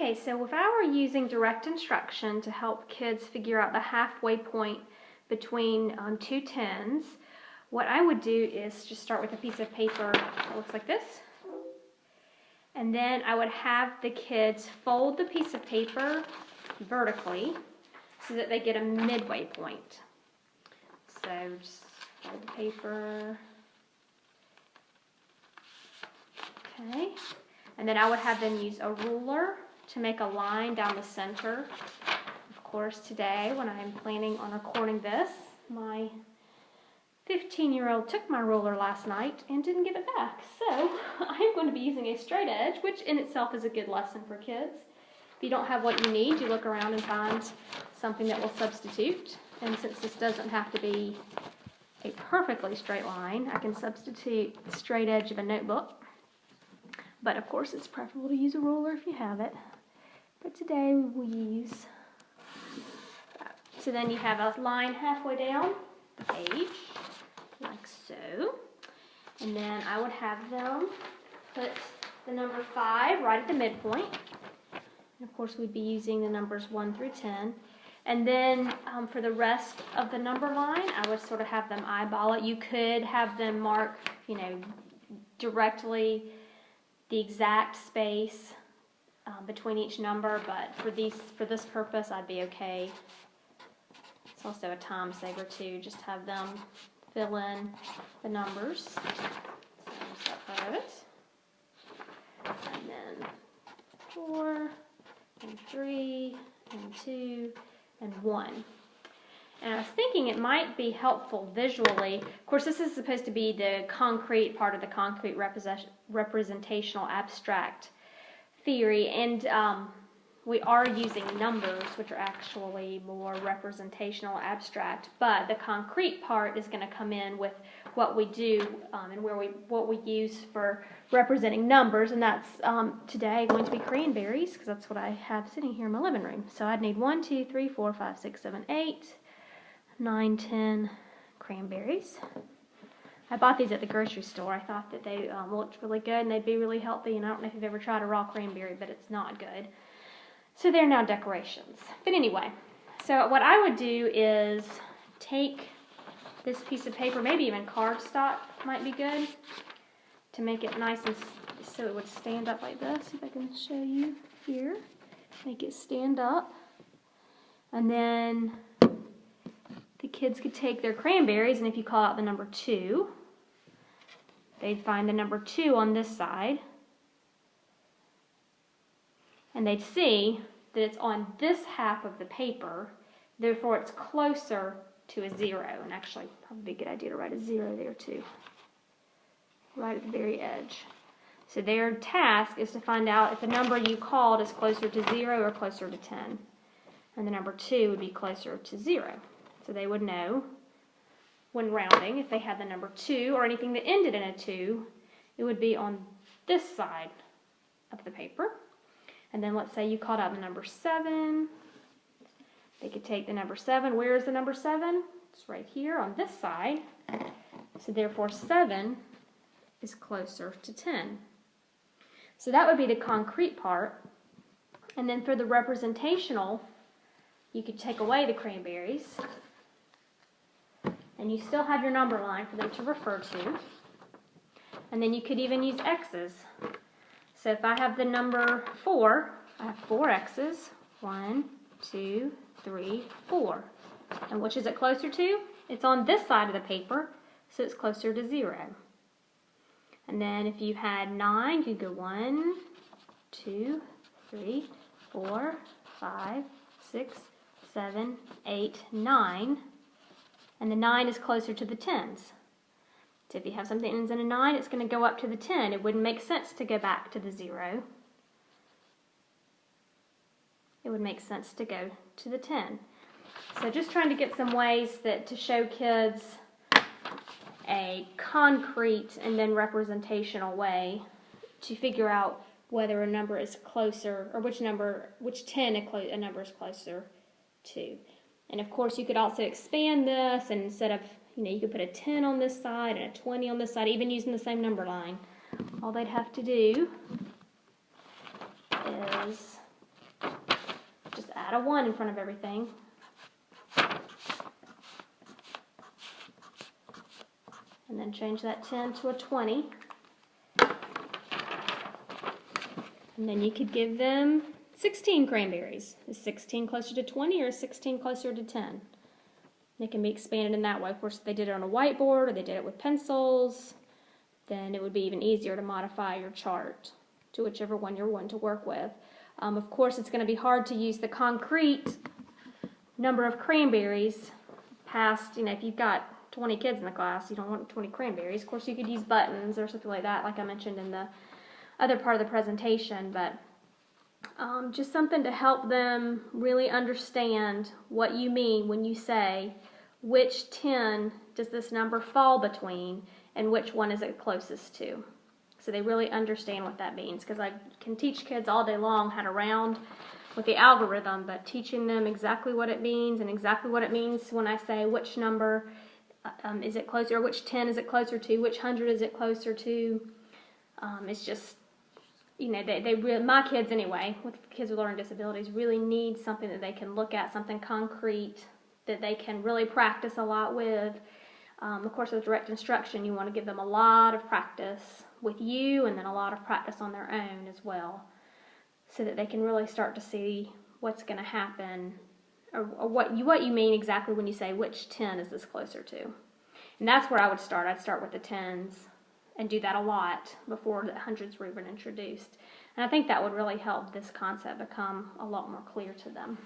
Okay, so if I were using direct instruction to help kids figure out the halfway point between two tens, what I would do is just start with a piece of paper that looks like this. And then I would have the kids fold the piece of paper vertically so that they get a midway point. So just fold the paper. Okay. And then I would have them use a ruler to make a line down the center. Of course, today when I'm planning on recording this, my 15-year-old took my ruler last night and didn't give it back. So I'm going to be using a straight edge, which in itself is a good lesson for kids. If you don't have what you need, you look around and find something that will substitute. And since this doesn't have to be a perfectly straight line, I can substitute the straight edge of a notebook. But of course, it's preferable to use a ruler if you have it. But today we will use that. So then you have a line halfway down the page, like so. And then I would have them put the number 5 right at the midpoint. And of course, we'd be using the numbers 1 through 10. And then for the rest of the number line, I would sort of have them eyeball it. You could have them mark, directly the exact space between each number, but for this purpose, I'd be okay. It's also a time saver too. Just have them fill in the numbers. So there's that part of it. And then 4 and 3 and 2 and 1. And I was thinking it might be helpful visually. Of course, this is supposed to be the concrete part of the concrete representational abstract theory, and we are using numbers, which are actually more representational abstract, but the concrete part is going to come in with what we do and what we use for representing numbers, and that's today going to be cranberries, because that's what I have sitting here in my living room. So I'd need 1, 2, 3, 4, 5, 6, 7, 8, 9, 10 cranberries. I bought these at the grocery store. I thought that they looked really good and they'd be really healthy, and I don't know if you've ever tried a raw cranberry, but it's not good. So they're now decorations. But anyway, so what I would do is take this piece of paper, maybe even cardstock might be good, to make it nice and so it would stand up like this. See if I can show you here. Make it stand up. And then the kids could take their cranberries, and if you call out the number 2, they'd find the number 2 on this side. And they'd see that it's on this half of the paper, therefore it's closer to a 0. And actually, probably a good idea to write a 0 there too, right at the very edge. So their task is to find out if the number you called is closer to 0 or closer to 10. And the number 2 would be closer to 0. So they would know when rounding, if they had the number 2 or anything that ended in a 2, it would be on this side of the paper. And then let's say you called out the number 7. They could take the number 7. Where is the number 7? It's right here on this side. So therefore 7 is closer to 10. So that would be the concrete part. And then for the representational, you could take away the cranberries. And you still have your number line for them to refer to. And then you could even use X's. So if I have the number 4, I have 4 X's. 1, 2, 3, 4. And which is it closer to? It's on this side of the paper, so it's closer to 0. And then if you had 9, you could go 1, 2, 3, 4, 5, 6, 7, 8, 9. And the 9 is closer to the 10s. So if you have something that ends in a 9, it's going to go up to the 10. It wouldn't make sense to go back to the 0. It would make sense to go to the 10. So just trying to get some ways to show kids a concrete and then representational way to figure out whether a number is closer, or which 10 a number is closer to. And of course, you could also expand this, and instead of, you could put a 10 on this side and a 20 on this side, even using the same number line. All they'd have to do is add a 1 in front of everything. And then change that 10 to a 20. And then you could give them 16 cranberries. Is 16 closer to 20 or is 16 closer to 10? They can be expanded in that way. Of course, if they did it on a whiteboard or they did it with pencils, then it would be even easier to modify your chart to whichever one you're wanting to work with. Of course, it's going to be hard to use the concrete number of cranberries past, if you've got 20 kids in the class, you don't want 20 cranberries. Of course, you could use buttons or something like that, like I mentioned in the other part of the presentation, but just something to help them really understand what you mean when you say, which 10 does this number fall between and which one is it closest to? So they really understand what that means, because I can teach kids all day long how to round with the algorithm, but teaching them exactly what it means and exactly what it means when I say which number is it closer, or which 10 is it closer to, which 100 is it closer to, it's just, my kids anyway, with kids with learning disabilities, really need something that they can look at, something concrete that they can really practice a lot with. Of course, with direct instruction, you want to give them a lot of practice with you and then a lot of practice on their own as well, so that they can really start to see what's going to happen, or what you mean exactly when you say which 10 is this closer to. And that's where I would start. I'd start with the 10s and do that a lot before the hundreds were even introduced. And I think that would really help this concept become a lot more clear to them.